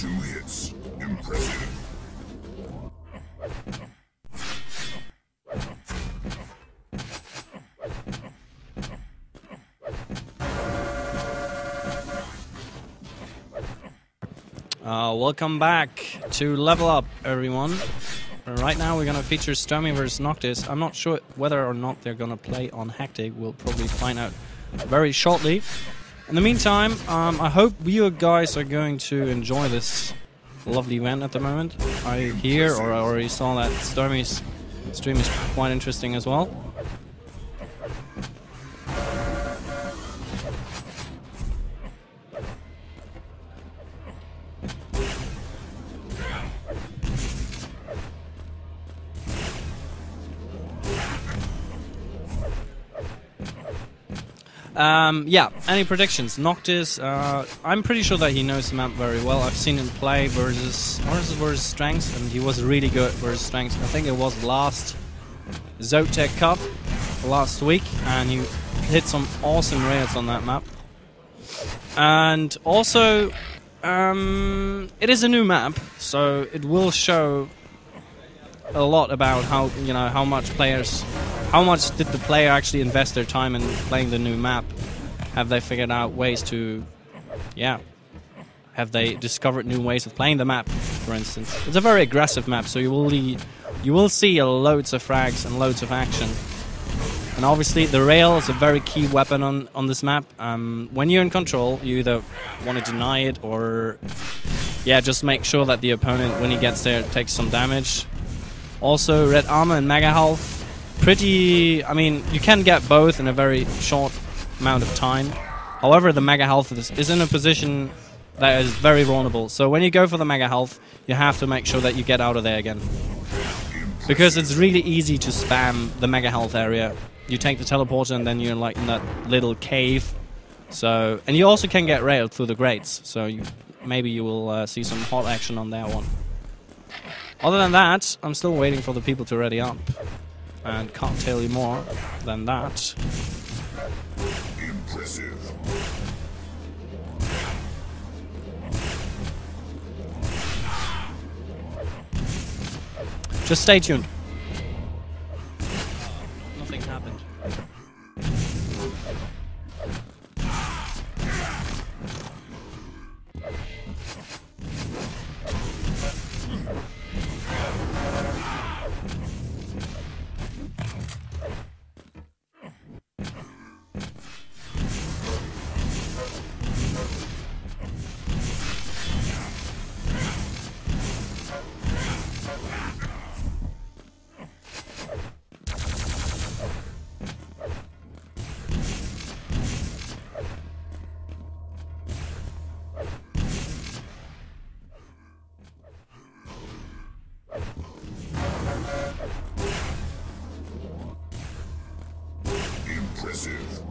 2 hits. Impressive. Welcome back to Level Up, everyone. Right now we're gonna feature stermy versus Noctis. I'm not sure whether or not they're gonna play on Hectic. We'll probably find out very shortly. In the meantime, I hope you guys are going to enjoy this lovely event at the moment. I hear, or I already saw that Stermy's stream is quite interesting as well. Yeah, any predictions? Noctis, I'm pretty sure that he knows the map very well. I've seen him play versus Strengths, and he was really good versus Strengths. I think it was last Zotek Cup last week, and he hit some awesome rails on that map. And also, it is a new map, so it will show a lot about how, you know, how much did the player actually invest their time in playing the new map? Have they figured out ways to, yeah, have they discovered new ways of playing the map, for instance? It's a very aggressive map, so you will see loads of frags and loads of action. And obviously the rail is a very key weapon on this map. When you're in control, you either want to deny it or, yeah, just make sure that the opponent, when he gets there, takes some damage. Also, red armor and mega health. I mean, you can get both in a very short amount of time. However, the mega health is in a position that is very vulnerable. So when you go for the mega health, you have to make sure that you get out of there again. Because it's really easy to spam the mega health area. You take the teleporter and then you're like in that little cave. So, and you also can get railed through the grates. So maybe you will see some hot action on that one. Other than that, I'm still waiting for the people to ready up. And can't tell you more than that. Impressive. Just stay tuned. Nothing happened. Impressive.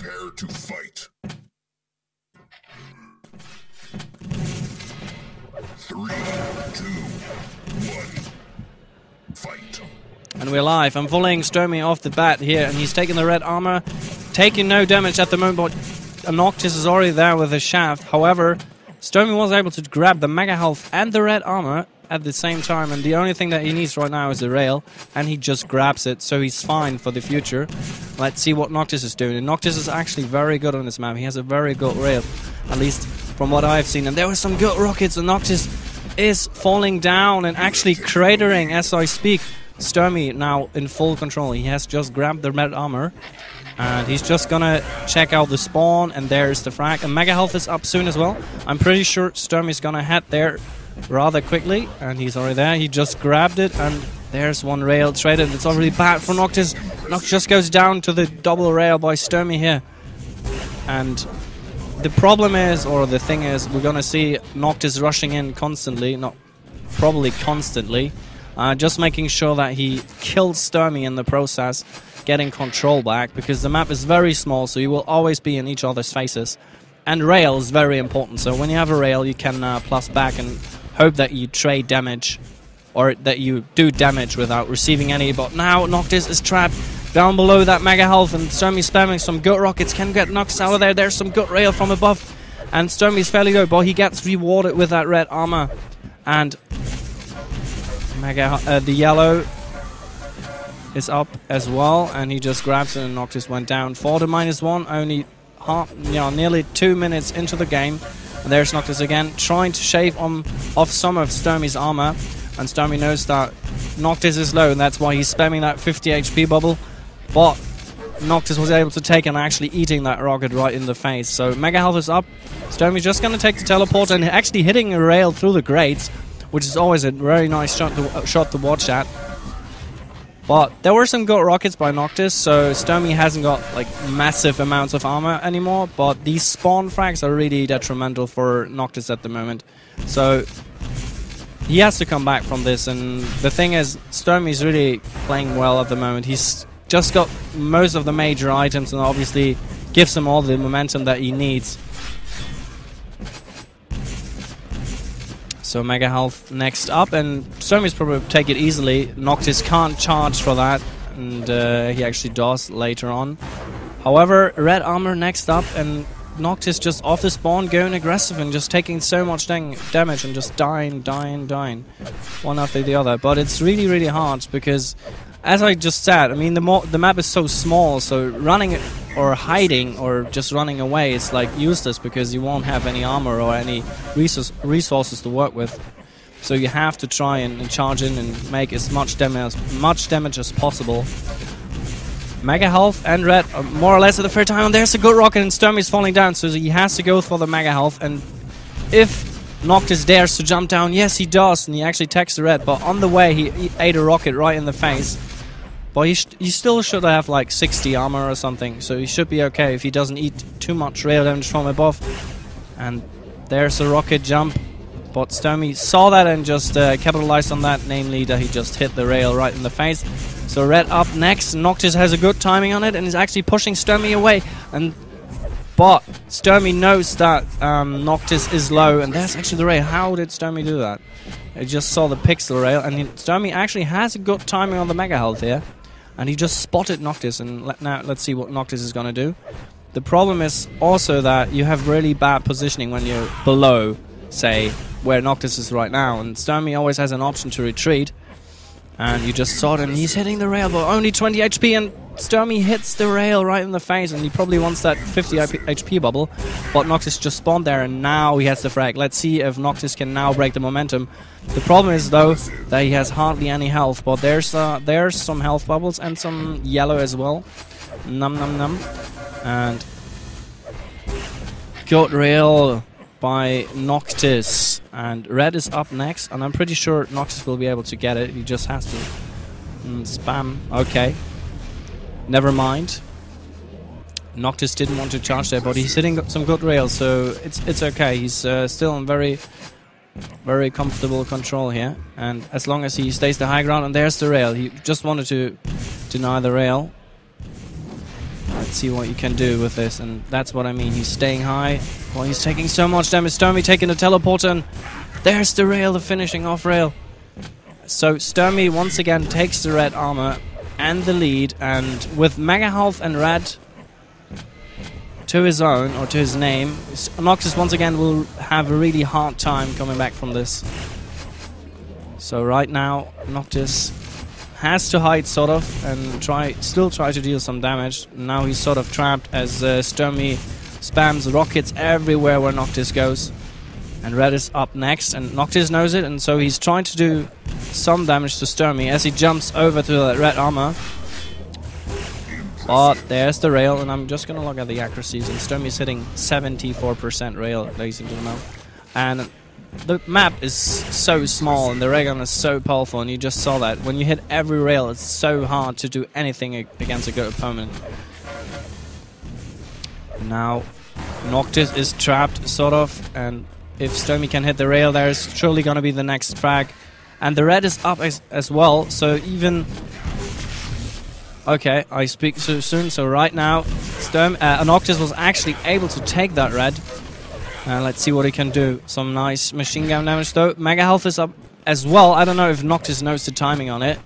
Prepare to fight. 3, 2, 1. Fight. And we're live. I'm volleying stermy off the bat here, and he's taking the red armor, taking no damage at the moment, but Noctis is already there with a shaft. However, stermy was able to grab the mega health and the red armor at the same time, and the only thing that he needs right now is a rail, and he just grabs it, so he's fine for the future. Let's see what Noctis is doing. And Noctis is actually very good on this map. He has a very good rail, at least from what I've seen. And there were some good rockets, and Noctis is falling down and actually cratering as I speak. Stermy now in full control. He has just grabbed the red armor, and he's just gonna check out the spawn, and there's the frag. And mega health is up soon as well. I'm pretty sure Stermy's gonna head there rather quickly, and he's already there. He just grabbed it, and there's one rail traded. It's already bad for Noctis. Noctis just goes down to the double rail by Stermy here. And the problem is, or the thing is, we're gonna see Noctis rushing in constantly, probably constantly, just making sure that he kills Stermy in the process, getting control back, because the map is very small, so you will always be in each other's faces. And rail is very important, so when you have a rail, you can plus back and hope that you trade damage, or that you do damage without receiving any. But now Noctis is trapped down below that mega health, and Stermy spamming some good rockets, can get Noctis out of there. There's some good rail from above, and Stermy's fairly low, but he gets rewarded with that red armor. And the yellow is up as well, and he just grabs it, and Noctis went down for the -1, only nearly 2 minutes into the game. And there's Noctis again, trying to shave off some of Stermy's armor, and Stermy knows that Noctis is low, and that's why he's spamming that 50 HP bubble. But Noctis was able to take and actually eating that rocket right in the face. So mega health is up. Stermy's just gonna take the teleport and actually hitting a rail through the grates, which is always a very nice shot to watch at. But there were some good rockets by Noctis, so Stermy hasn't got like massive amounts of armor anymore, but these spawn frags are really detrimental for Noctis at the moment. So he has to come back from this, and the thing is, Stermy's really playing well at the moment. He's just got most of the major items, and obviously gives him all the momentum that he needs. So mega health next up, and Stermy's probably take it easily. Noctis can't charge for that, and he actually does later on. However, red armor next up, and Noctis just off the spawn going aggressive and just taking so much damage and just dying, one after the other. But it's really, really hard because, as I just said, I mean the map is so small, so running or hiding or just running away is like useless because you won't have any armor or any resources to work with. So you have to try and charge in and make as much damage as possible. Mega health and red more or less at the third time, and there's a good rocket, and Stermy's falling down, so he has to go for the mega health. And if Noctis dares to jump down, yes he does, and he actually takes the red, but on the way he ate a rocket right in the face. But he still should have like 60 armor or something, so he should be okay if he doesn't eat too much rail damage from above. And there's a rocket jump, but Stermy saw that and just capitalized on that, namely that he just hit the rail right in the face. So red up next, Noctis has a good timing on it and is actually pushing Stermy away. But Stermy knows that Noctis is low, and there's actually the rail. How did Stermy do that? I just saw the pixel rail, and Stermy actually has a good timing on the mega health here. And he just spotted Noctis, and now let's see what Noctis is gonna do. The problem is also that you have really bad positioning when you're below, say, where Noctis is right now, and Stermy always has an option to retreat. And you just saw it, and he's hitting the rail, but only 20 HP, and Stermy hits the rail right in the face, and he probably wants that 50 HP bubble, but Noctis just spawned there, and now he has the frag. Let's see if Noctis can now break the momentum. The problem is, though, that he has hardly any health, but there's some health bubbles and some yellow as well. Num num num. And good rail by Noctis, and red is up next, and I'm pretty sure Noctis will be able to get it. He just has to spam. Okay, never mind. Noctis didn't want to charge there, but he's hitting some good rails, so it's okay. He's still in very comfortable control here, and as long as he stays the high ground, and there's the rail. He just wanted to deny the rail. Let's let's see what you can do with this. And that's what I mean. He's staying high. Well, he's taking so much damage. stermy taking the teleporter, and there's the rail, the finishing off rail. So stermy once again takes the red armor and the lead, and with mega health and red to his own, or to his name, Noctis once again will have a really hard time coming back from this. So right now Noctis has to hide sort of and still try to deal some damage. Now he's sort of trapped as stermy spams rockets everywhere where Noctis goes. And red is up next, and Noctis knows it, and so he's trying to do some damage to stermy as he jumps over to that red armor. But there's the rail, and I'm just gonna look at the accuracies, and stermy's hitting 74% rail, ladies and gentlemen. And the map is so small, and the ray gun is so powerful, and you just saw that. When you hit every rail, it's so hard to do anything against a good opponent. Now Noctis is trapped, sort of, and if stermy can hit the rail, there's surely gonna be the next frag. And the red is up as well, so even... Okay, I speak too soon, so right now Noctis was actually able to take that red. Let's see what he can do. Some nice machine gun damage though. Mega health is up as well. I don't know if Noctis knows the timing on it.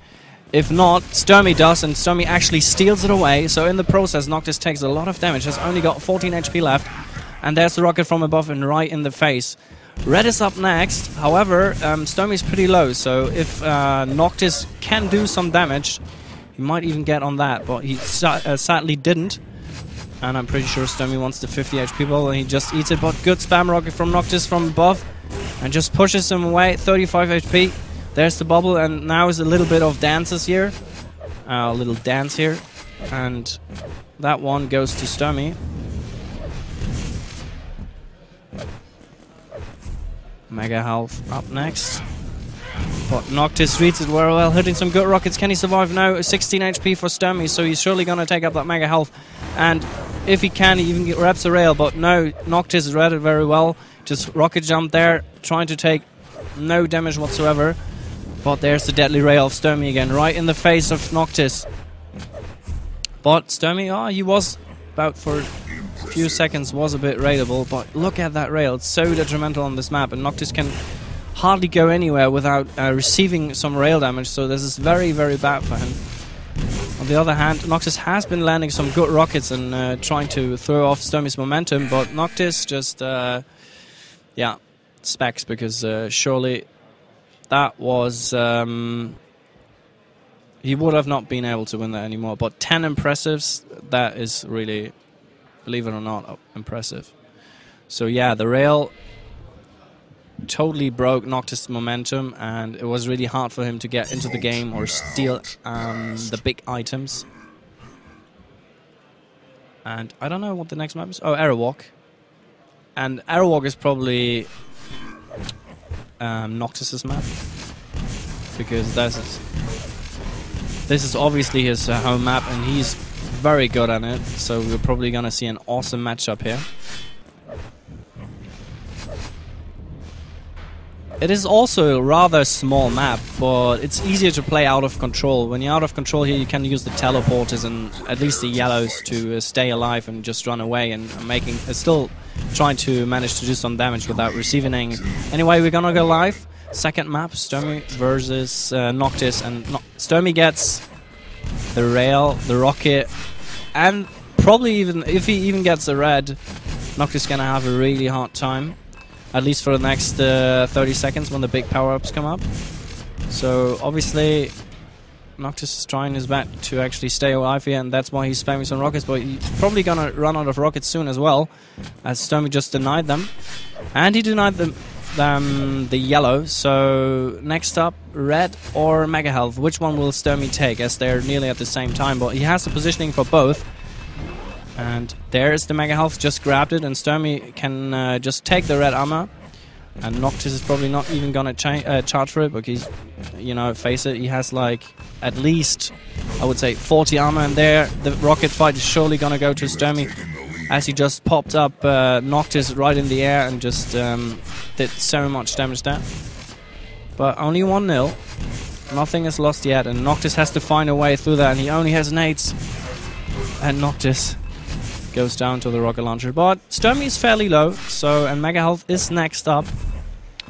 If not, stermy does, and stermy actually steals it away. So in the process, Noctis takes a lot of damage. Has only got 14 HP left. And there's the rocket from above and right in the face. Red is up next. However, stermy is pretty low. So if Noctis can do some damage, he might even get on that. But he sadly didn't. And I'm pretty sure stermy wants the 50 HP ball, and he just eats it. But good spam rocket from Noctis from above, and just pushes him away. 35 HP. There's the bubble, and now is a little bit of dances here. A little dance here. And that one goes to stermy. Mega health up next. But Noctis reads it very well, hitting some good rockets. Can he survive? No, 16 HP for stermy, so he's surely going to take up that mega health. And if he can, he even wraps a rail. But no, Noctis read it very well. Just rocket jump there, trying to take no damage whatsoever. But there's the deadly rail of stermy again, right in the face of Noctis. But stermy, he was about for a few seconds was a bit raidable. But look at that rail, it's so detrimental on this map, and Noctis can hardly go anywhere without receiving some rail damage, so this is very, very bad for him. On the other hand, Noctis has been landing some good rockets and trying to throw off stermy's momentum, but Noctis just, yeah, specs, because surely that was... he would have not been able to win that anymore, but 10 impressives, that is really, believe it or not, impressive. So yeah, the rail totally broke Noctis' momentum, and it was really hard for him to get into the game or steal the big items. And I don't know what the next map is. Oh, Aerowalk. And Aerowalk is probably Noctis' map, because this is obviously his home map, and he's very good at it, so we're probably gonna see an awesome matchup here. It is also a rather small map, but it's easier to play out of control. When you're out of control here, you can use the teleporters and at least the yellows to stay alive and just run away, and still trying to manage to do some damage without receiving anything. Anyway, we're gonna go live. Second map, stermy versus Noctis, and stermy gets the rail, the rocket, and probably even if he even gets the red, Noctis gonna have a really hard time. At least for the next 30 seconds when the big power-ups come up. So obviously Noctis is trying his best to actually stay alive here, and that's why he's spamming some rockets, but he's probably gonna run out of rockets soon as well, as stermy just denied them. And he denied the yellow, so next up, red or mega health. Which one will stermy take, as they're nearly at the same time, but he has the positioning for both. And there's the mega health, just grabbed it, and stermy can just take the red armor. And Noctis is probably not even gonna charge for it, because, you know, face it, he has like at least, I would say, 40 armor, and there the rocket fight is surely gonna go to stermy, as he just popped up Noctis right in the air and just did so much damage there. But only 1-0, nothing is lost yet, and Noctis has to find a way through that, and he only has nades. And Noctis goes down to the rocket launcher. But stermy is fairly low, so and Mega Health is next up.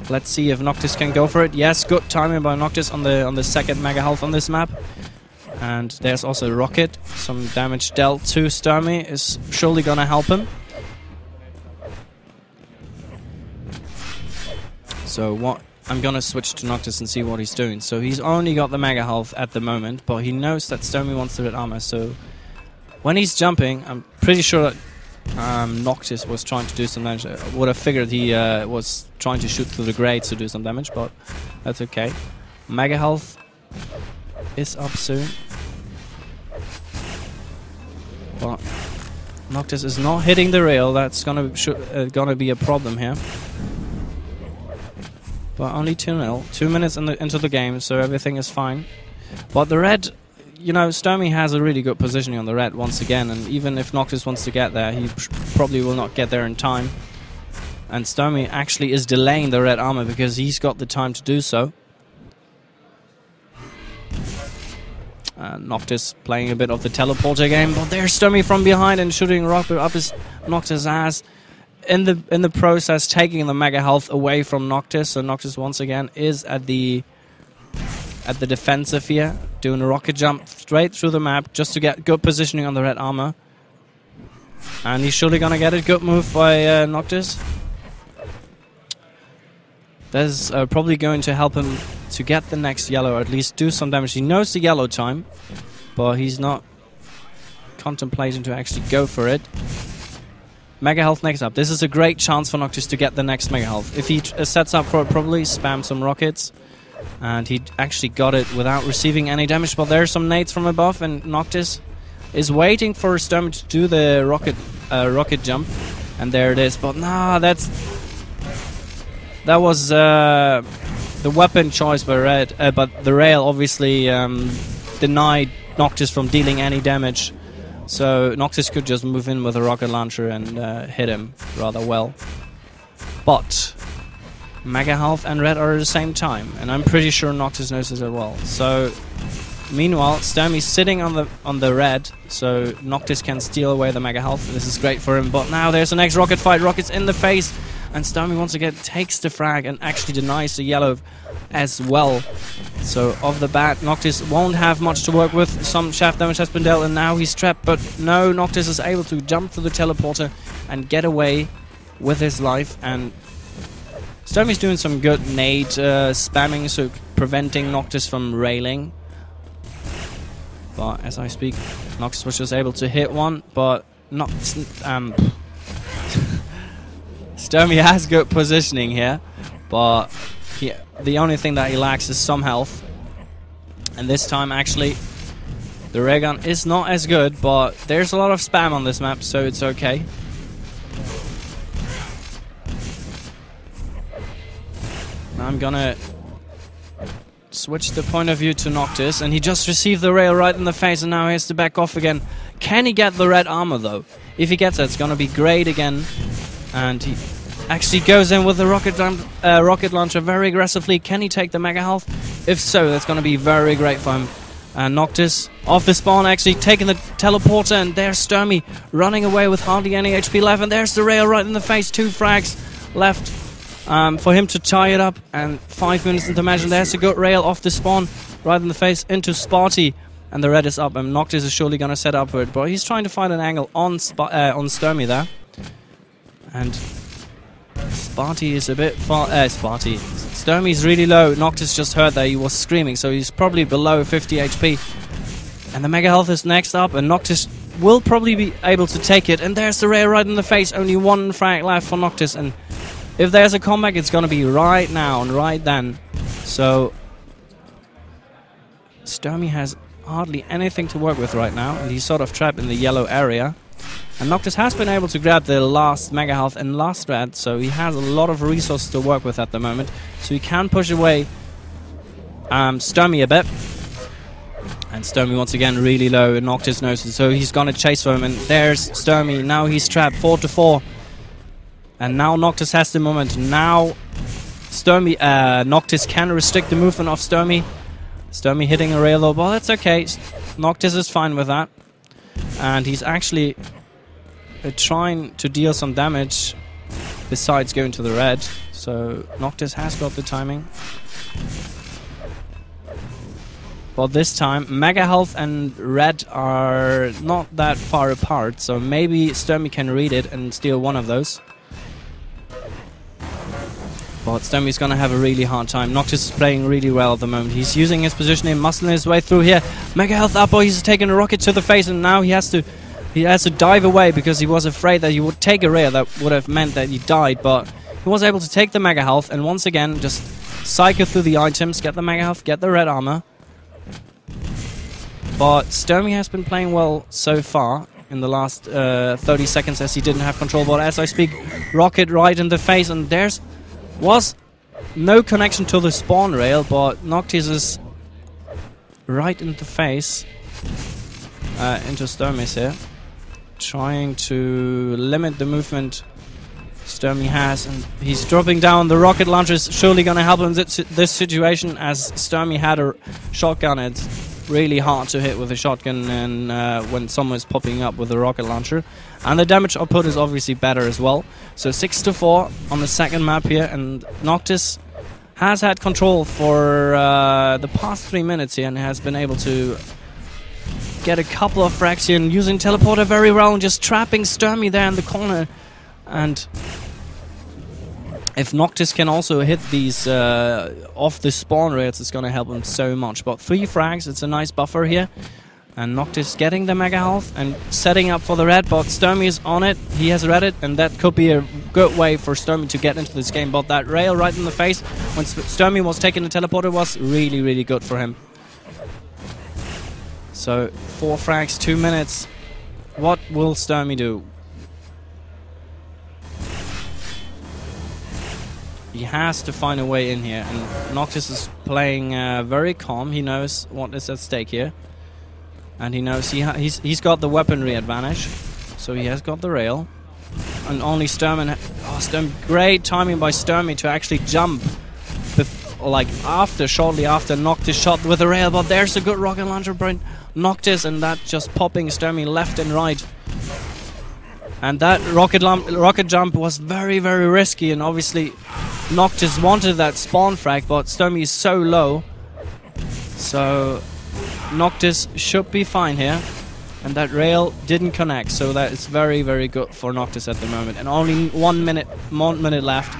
Let's see if Noctis can go for it. Yes, good timing by Noctis on the second Mega Health on this map. And there's also Rocket. Some damage dealt to stermy is surely gonna help him. So what? I'm gonna switch to Noctis and see what he's doing. So he's only got the Mega Health at the moment, but he knows that stermy wants the red armor. So when he's jumping, I'm pretty sure that Noctis was trying to do some damage. I would have figured he was trying to shoot through the grades to do some damage, but that's okay. Mega Health is up soon. But Noctis is not hitting the rail. That's gonna be a problem here. But only 2-0. 2 minutes into the game, so everything is fine. But the red, you know, stermy has a really good positioning on the red once again, and even if Noctis wants to get there, he probably will not get there in time. And stermy actually is delaying the red armor because he's got the time to do so. Noctis playing a bit of the teleporter game, but there's stermy from behind and shooting rocket up his Noctis' ass. In the process, taking the Mega Health away from Noctis, so Noctis once again is at the defensive here, doing a rocket jump straight through the map just to get good positioning on the red armor. And he's surely gonna get it. Good move by Noctis. That's probably going to help him to get the next yellow, or at least do some damage. He knows the yellow time, but he's not contemplating to actually go for it. Mega Health next up. This is a great chance for Noctis to get the next Mega Health. If he sets up for it, probably spam some rockets. And he actually got it without receiving any damage. But there's some nades from above, and Noctis is waiting for stermy to do the rocket jump. And there it is. But nah, that was the weapon choice by red. But the rail obviously denied Noctis from dealing any damage. So Noctis could just move in with a rocket launcher and hit him rather well. But Mega Health and red are at the same time, and I'm pretty sure Noctis knows this as well. So meanwhile, stermy's sitting on the red, so Noctis can steal away the Mega Health. This is great for him. But now there's the next rocket fight. Rocket's in the face, and stermy once again takes the frag and actually denies the yellow as well. So off the bat, Noctis won't have much to work with. Some shaft damage has been dealt, and now he's trapped. But no, Noctis is able to jump through the teleporter and get away with his life. And stermy's doing some good nade spamming, so preventing Noctis from railing. But as I speak, Noctis was just able to hit one, but not. stermy has good positioning here, but the only thing that he lacks is some health. And this time, actually, the ray gun is not as good, but there's a lot of spam on this map, so it's okay. Now I'm gonna switch the point of view to Noctis, and he just received the rail right in the face, and now he has to back off again. Can he get the red armor, though? If he gets it, it's gonna be great again. And he actually goes in with the rocket launcher very aggressively. Can he take the Mega Health? If so, that's going to be very great for him. And Noctis off the spawn, actually taking the teleporter, and there's stermy running away with hardly any HP left. And there's the rail right in the face. 2 frags left for him to tie it up. And 5 minutes into match, and there's a good rail off the spawn right in the face into Sparty. And the red is up, and Noctis is surely going to set up for it. But he's trying to find an angle on stermy there. And Sparty is a bit far. Stermy's really low. Noctis just heard that he was screaming, so he's probably below 50 HP. And the Mega Health is next up, and Noctis will probably be able to take it. And there's the rail right in the face. Only 1 frag left for Noctis, and if there's a comeback, it's gonna be right now and right then. So stermy has hardly anything to work with right now, and he's sort of trapped in the yellow area. And Noctis has been able to grab the last Mega Health and last red, so he has a lot of resources to work with at the moment. So he can push away stermy a bit. And stermy once again really low, and Noctis knows it, so he's gonna chase for him. And there's stermy, now he's trapped 4-4. And now Noctis has the moment. Now Noctis can restrict the movement of stermy. Stermy hitting a rail though, but that's okay. Noctis is fine with that. And he's actually trying to deal some damage besides going to the red. So Noctis has got the timing. But this time, Mega Health and Red are not that far apart, so maybe Stermy can read it and steal one of those. But Stermy's gonna have a really hard time. Noctis is playing really well at the moment. He's using his positioning, muscling his way through here. Mega Health up, he's taking a rocket to the face, and now he has to dive away because he was afraid that he would take a rail. That would have meant that he died, but he was able to take the Mega Health and once again just cycle through the items, get the Mega Health, get the red armor. But Stermy has been playing well so far in the last 30 seconds as he didn't have control. But as I speak, rocket right in the face, and there's was no connection to the spawn rail, but Noctis is right in the face into Stermy's here, trying to limit the movement Stermy has, and he's dropping down. The rocket launcher is surely going to help him in this situation, as Stermy had a shotgun. It's really hard to hit with a shotgun and when someone is popping up with a rocket launcher. And the damage output is obviously better as well. So 6-4 on the second map here, and Noctis has had control for the past 3 minutes here and has been able to get a couple of frags here and using teleporter very well and just trapping Stermy there in the corner. And if Noctis can also hit these off the spawn rails, it's going to help him so much. But 3 frags, it's a nice buffer here. And Noctis getting the Mega Health and setting up for the red, but Stermy is on it. He has read it, and that could be a good way for Stermy to get into this game. But that rail right in the face when Stermy was taking the teleporter was really, really good for him. So 4 frags, 2 minutes. What will Stermy do? He has to find a way in here, and Noctis is playing very calm. He knows what is at stake here, and he knows he's got the weaponry advantage, so he has got the rail. And only Stermy, great timing by Stermy to actually jump, like shortly after Noctis shot with the rail. But there's a good rocket launcher by Noctis, and that just popping Stermy left and right. And that rocket jump was very, very risky, and obviously Noctis wanted that spawn frag, but Stermy is so low. So Noctis should be fine here. And that rail didn't connect, so that is very, very good for Noctis at the moment. And only 1 minute left.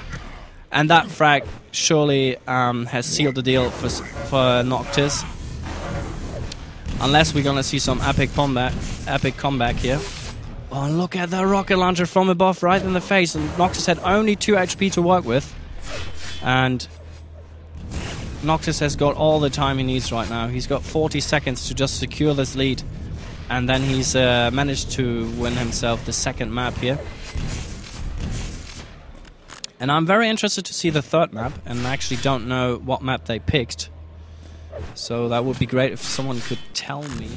And that frag surely has sealed the deal for Noctis. Unless we're gonna see some epic comeback here. Oh, look at that rocket launcher from above, right in the face. And Noctis had only 2 HP to work with. And Noctis has got all the time he needs right now. He's got 40 seconds to just secure this lead. And then he's managed to win himself the second map here. And I'm very interested to see the third map. And I actually don't know what map they picked. So that would be great if someone could tell me.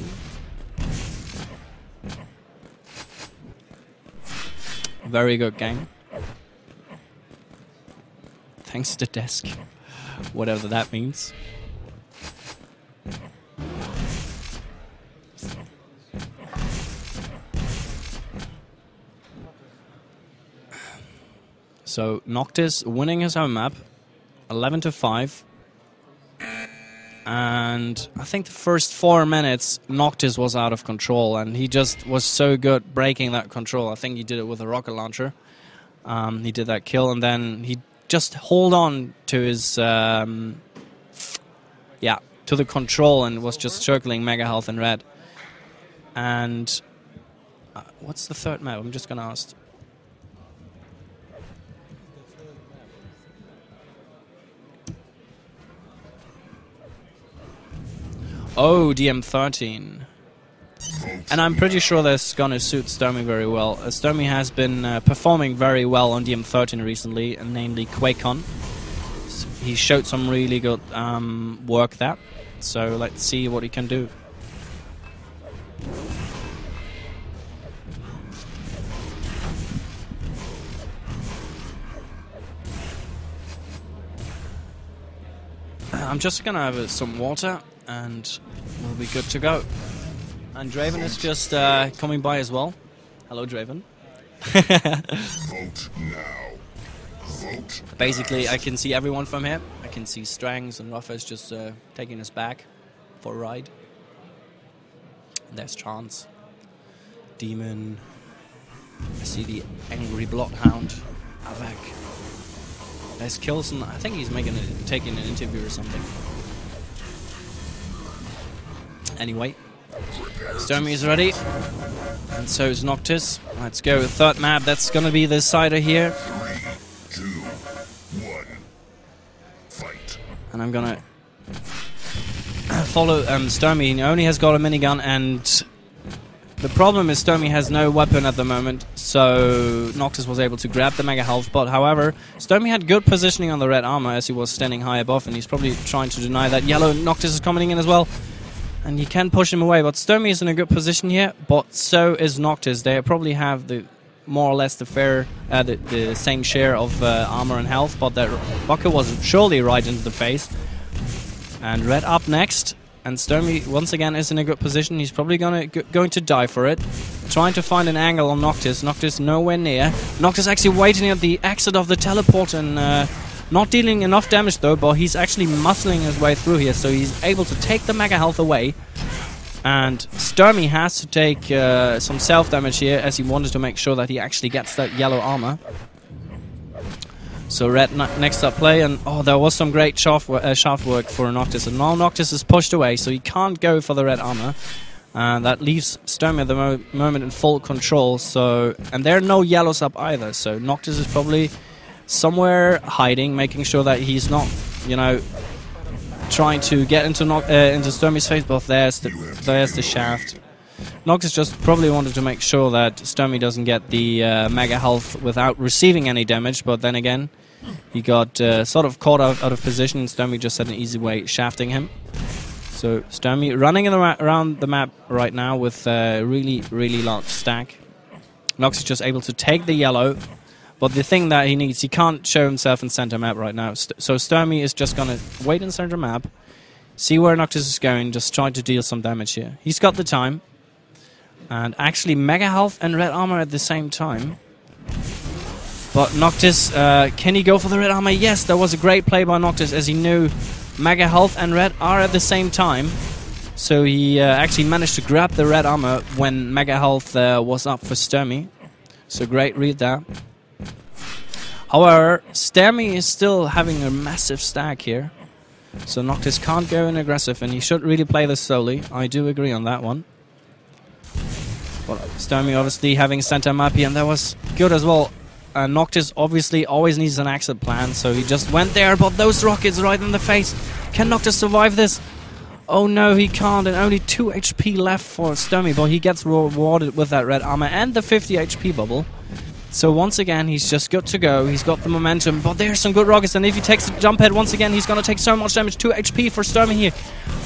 Very good game. Thanks to desk. Whatever that means. So Noctis winning his home map, 11-5. And I think the first 4 minutes, Noctis was out of control, and he just was so good breaking that control. I think he did it with a rocket launcher. He did that kill, and then he just hold on to his, to the control, and was just circling Mega Health and Red. And what's the third map? I'm just gonna ask. Oh, DM13. And I'm pretty sure that's gonna suit Stermy very well. Stermy has been performing very well on DM13 recently, and namely QuakeCon. He showed some really good work there. So let's see what he can do. I'm just gonna have some water, and we'll be good to go. And Draven is just coming by as well. Hello, Draven. Vote now. Vote. Basically, I can see everyone from here. I can see Strangs and Ruffers just taking us back for a ride. There's Chance, Demon. I see the angry Bloodhound, Avec. There's Kilson. I think he's taking an interview or something. Anyway, Stermy is ready, and so is Noctis. Let's go. Third map. That's gonna be the cider here. 3, 2, 1. Fight. And I'm gonna follow Stermy. He only has got a minigun, and the problem is Stermy has no weapon at the moment, so Noctis was able to grab the Mega Health. But however, Stermy had good positioning on the red armor as he was standing high above, and he's probably trying to deny that. Yellow Noctis is coming in as well, and he can push him away. But Stermy is in a good position here, but so is Noctis. They probably have the more or less the same share of armor and health, but that rocket was surely right into the face. And red up next, and Stermy once again is in a good position. He's probably going to die for it, trying to find an angle on Noctis. Noctis nowhere near. Noctis actually waiting at the exit of the teleport and not dealing enough damage though, but he's actually muscling his way through here, so he's able to take the Mega Health away. And Stermy has to take some self-damage here, as he wanted to make sure that he actually gets that yellow armor. So red next up play, and oh, there was some great shaft work for Noctis. And now Noctis is pushed away, so he can't go for the red armor. And that leaves Stermy at the moment in full control. So, and there are no yellows up either, so Noctis is probably somewhere hiding, making sure that he's not, you know, trying to get into Stermy's face. But there's the shaft. Noctis just probably wanted to make sure that Stermy doesn't get the Mega Health without receiving any damage, but then again, he got sort of caught out of position, and Stermy just had an easy way shafting him. So Stermy running around the map right now with a really, really large stack. Noctis just able to take the yellow, but the thing that he needs, he can't show himself in center map right now. So Stermy is just going to wait in center map, see where Noctis is going, just try to deal some damage here. He's got the time. And actually Mega Health and red armor at the same time. But Noctis, can he go for the red armor? Yes, that was a great play by Noctis, as he knew Mega Health and red are at the same time. So he actually managed to grab the red armor when Mega Health was up for Stermy. So great read there. However, Stermy is still having a massive stack here. So Noctis can't go in aggressive, and he should really play this slowly. I do agree on that one. But Stermy obviously having center map here, and that was good as well. Noctis obviously always needs an exit plan, so he just went there, but those rockets right in the face. Can Noctis survive this? Oh no, he can't, and only 2 HP left for Stermy, but he gets rewarded with that red armor and the 50 HP bubble. So once again, he's just good to go. He's got the momentum, but there's some good rockets, and if he takes the jump head once again, he's going to take so much damage. 2 HP for Stermy here.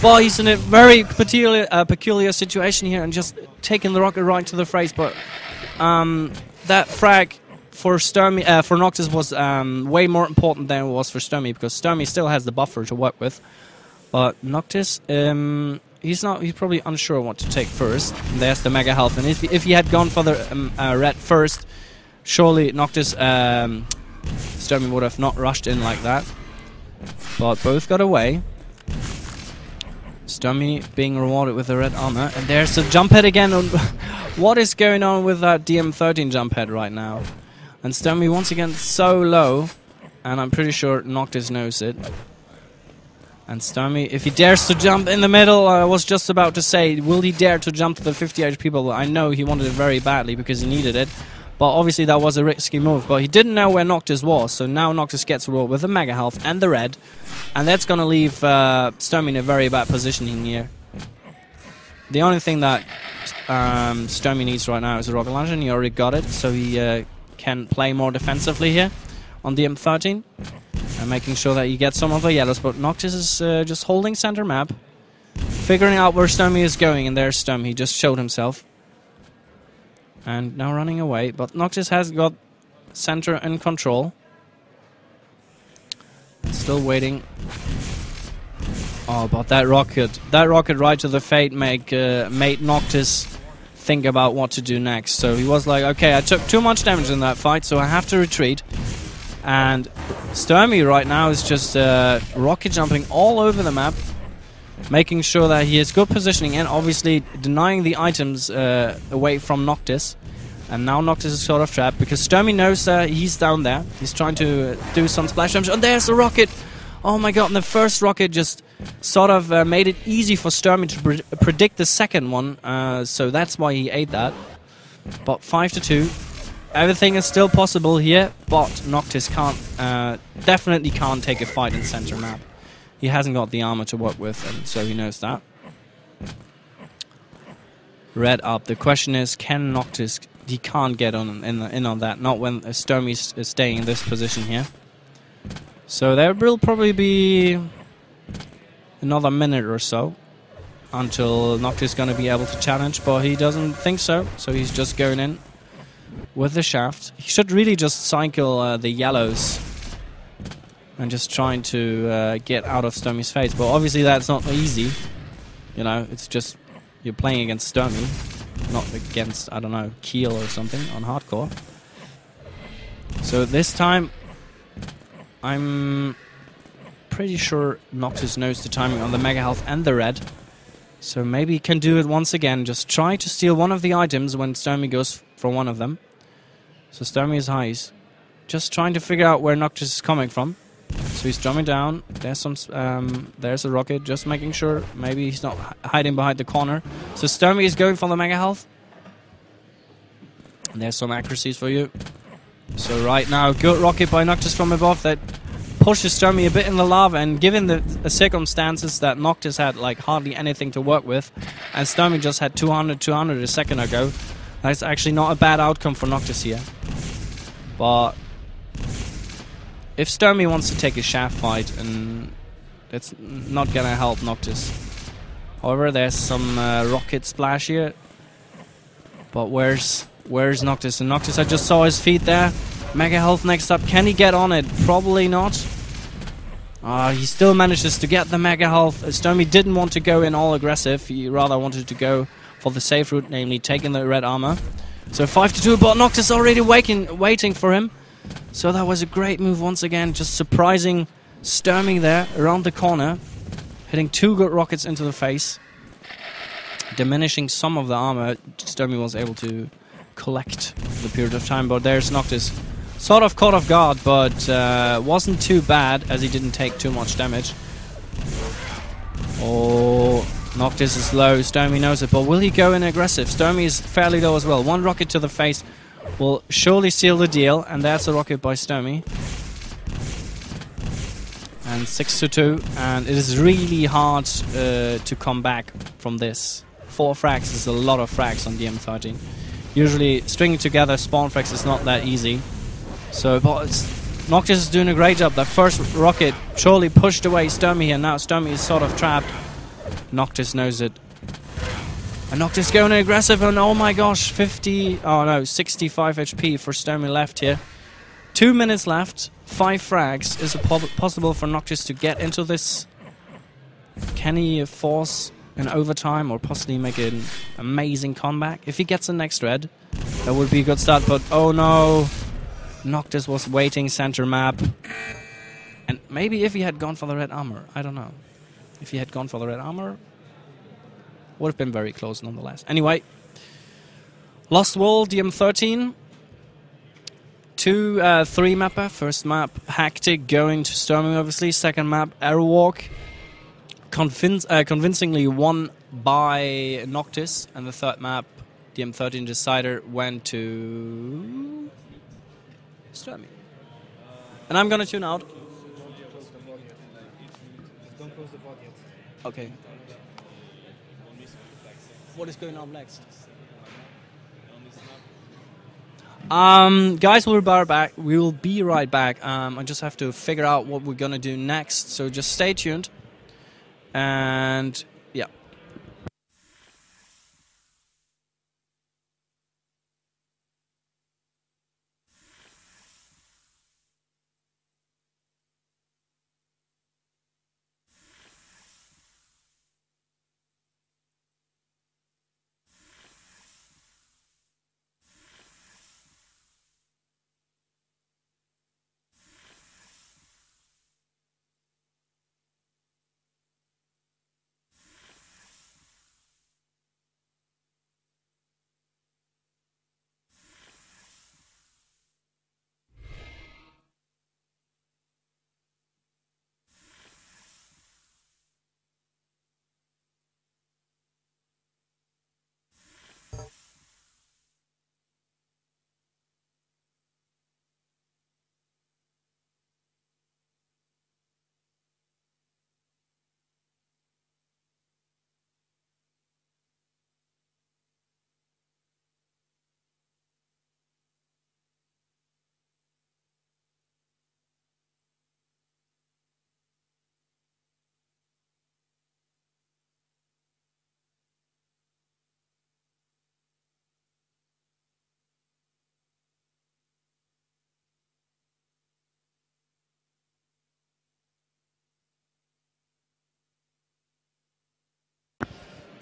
But he's in a very peculiar situation here, and just taking the rocket right to the face. But that frag for Stermy, for Noctis was way more important than it was for Stermy, because Stermy still has the buffer to work with. But Noctis, he's probably unsure what to take first. And there's the Mega Health, and if he had gone for the red first, surely Noctis, Stermy would have not rushed in like that. But both got away. Stermy being rewarded with the red armor. And there's the jump head again. What is going on with that DM13 jump head right now? And Stermy once again so low. And I'm pretty sure Noctis knows it. And Stermy, if he dares to jump in the middle, I was just about to say, will he dare to jump to the 50 HP bubble? I know he wanted it very badly because he needed it. But obviously that was a risky move. But he didn't know where Noctis was, so now Noctis gets rolled with the Mega Health and the red. And that's going to leave Stermy in a very bad positioning here. The only thing that Stermy needs right now is a rocket launcher, and he already got it. So he can play more defensively here on the M13. And making sure that he gets some of the yellows. But Noctis is just holding center map. Figuring out where Stermy is going, and there's Stermy. He just showed himself. And now running away, but Noctis has got center and control. Still waiting. Oh, but that rocket right to the fate made Noctis think about what to do next. So he was like, okay, I took too much damage in that fight, so I have to retreat. And stermy right now is just rocket jumping all over the map, making sure that he has good positioning and obviously denying the items away from Noctis. And now Noctis is sort of trapped because stermy knows that he's down there. He's trying to do some splash damage. And there's the rocket! Oh my god, and the first rocket just sort of made it easy for stermy to predict the second one. So that's why he ate that. But 5-2. Everything is still possible here, but Noctis definitely can't take a fight in center map. He hasn't got the armor to work with, and so he knows that. Red up. The question is, can Noctis... He can't get in on that, not when stermy is staying in this position here. So there will probably be another minute or so until Noctis is going to be able to challenge, but he doesn't think so, so he's just going in with the shaft. He should really just cycle the yellows and just trying to get out of Stomy's face, but obviously that's not easy. You know, it's just you're playing against Stermy, not against, I don't know, Keel or something on hardcore. So this time, I'm pretty sure Noctis knows the timing on the Mega Health and the red. So maybe he can do it once again. Just try to steal one of the items when Stermy goes for one of them. So Stermy is high. He's just trying to figure out where Noctis is coming from. So he's drumming down. There's some. There's a rocket. Just making sure maybe he's not hiding behind the corner. So Stermy is going for the Mega Health. And there's some accuracies for you. So right now, good rocket by Noctis from above that pushes Stermy a bit in the lava, and given the circumstances that Noctis had like hardly anything to work with, and Stermy just had 200 a second ago, that's actually not a bad outcome for Noctis here. But if Stermy wants to take a shaft fight, and it's not gonna help Noctis. However, there's some rocket splash here. But where's Noctis? And Noctis, I just saw his feet there. Mega Health next up. Can he get on it? Probably not. He still manages to get the Mega Health. Stermy didn't want to go in all aggressive. He rather wanted to go for the safe route, namely taking the red armor. So 5-2, but Noctis already waiting for him. So that was a great move once again. Just surprising Stermy there around the corner. Hitting 2 good rockets into the face. Diminishing some of the armor Stermy was able to collect the period of time, but there's Noctis. Sort of caught off guard, but wasn't too bad as he didn't take too much damage. Oh, Noctis is low. Stermy knows it, but will he go in aggressive? Stermy is fairly low as well. 1 rocket to the face will surely seal the deal, and that's a rocket by Stermy. And 6-2, and it is really hard to come back from this. 4 frags is a lot of frags on DM13. Usually stringing together spawn frags is not that easy. So, but Noctis is doing a great job. That first rocket surely pushed away Stermy here. Now Stermy is sort of trapped. Noctis knows it. And Noctis going aggressive, and oh my gosh, 65 HP for Stermy left here. 2 minutes left, 5 frags. Is it possible for Noctis to get into this? Can he force an overtime or possibly make an amazing comeback? If he gets the next red, that would be a good start, but oh no. Noctis was waiting center map. And maybe if he had gone for the red armor, I don't know. If he had gone for the red armor, would have been very close nonetheless. Anyway, Lost World, DM13. 3 mapper. First map, Hectic going to Stermy obviously. Second map, Aerowalk. Convincingly won by Noctis. And the third map, DM13 Decider, went to Stermy. And I'm gonna tune out. Don't close the VOD yet. Okay. What is going on next? Guys, we'll be right back. I just have to figure out what we're gonna do next, so just stay tuned. And yeah.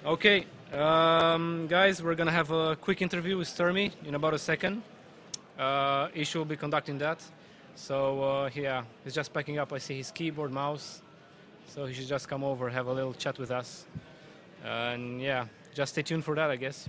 Okay, guys, we're gonna have a quick interview with Stermy in about a second. Ishu will be conducting that. So yeah, he's just packing up. I see his keyboard, mouse. So he should just come over, have a little chat with us. And yeah, just stay tuned for that, I guess.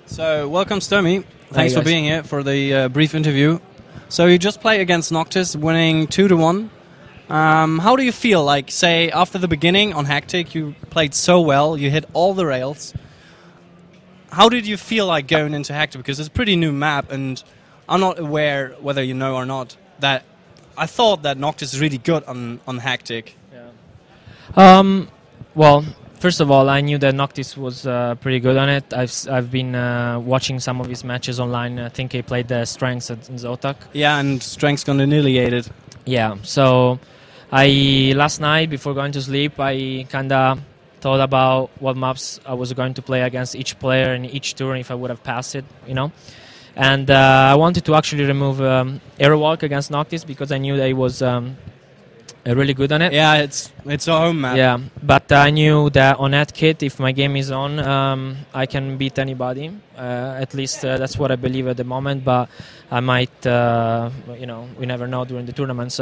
So, welcome Stermy. Thanks Hey, for guys. being here for the brief interview. So, you just played against Noctis, winning 2-1. How do you feel? Like, say, after the beginning on Hectic, you played so well, you hit all the rails. How did you feel like going into Hectic? Because it's a pretty new map, and I'm not aware whether you know or not that I thought that Noctis is really good on Hectic. Well, first of all, I knew that Noctis was pretty good on it. I've been watching some of his matches online. I think he played the strengths at Zotac. Yeah, and Strength's gonna annihilate it. Yeah. So, last night before going to sleep, I kinda thought about what maps I was going to play against each player in each turn if I would have passed it, you know. And I wanted to actually remove Aerowalk against Noctis because I knew that he was really good on it. Yeah, it's a home map. Yeah, but I knew that on that kit, if my game is on, I can beat anybody. At least that's what I believe at the moment. But I might, we never know during the tournament. So.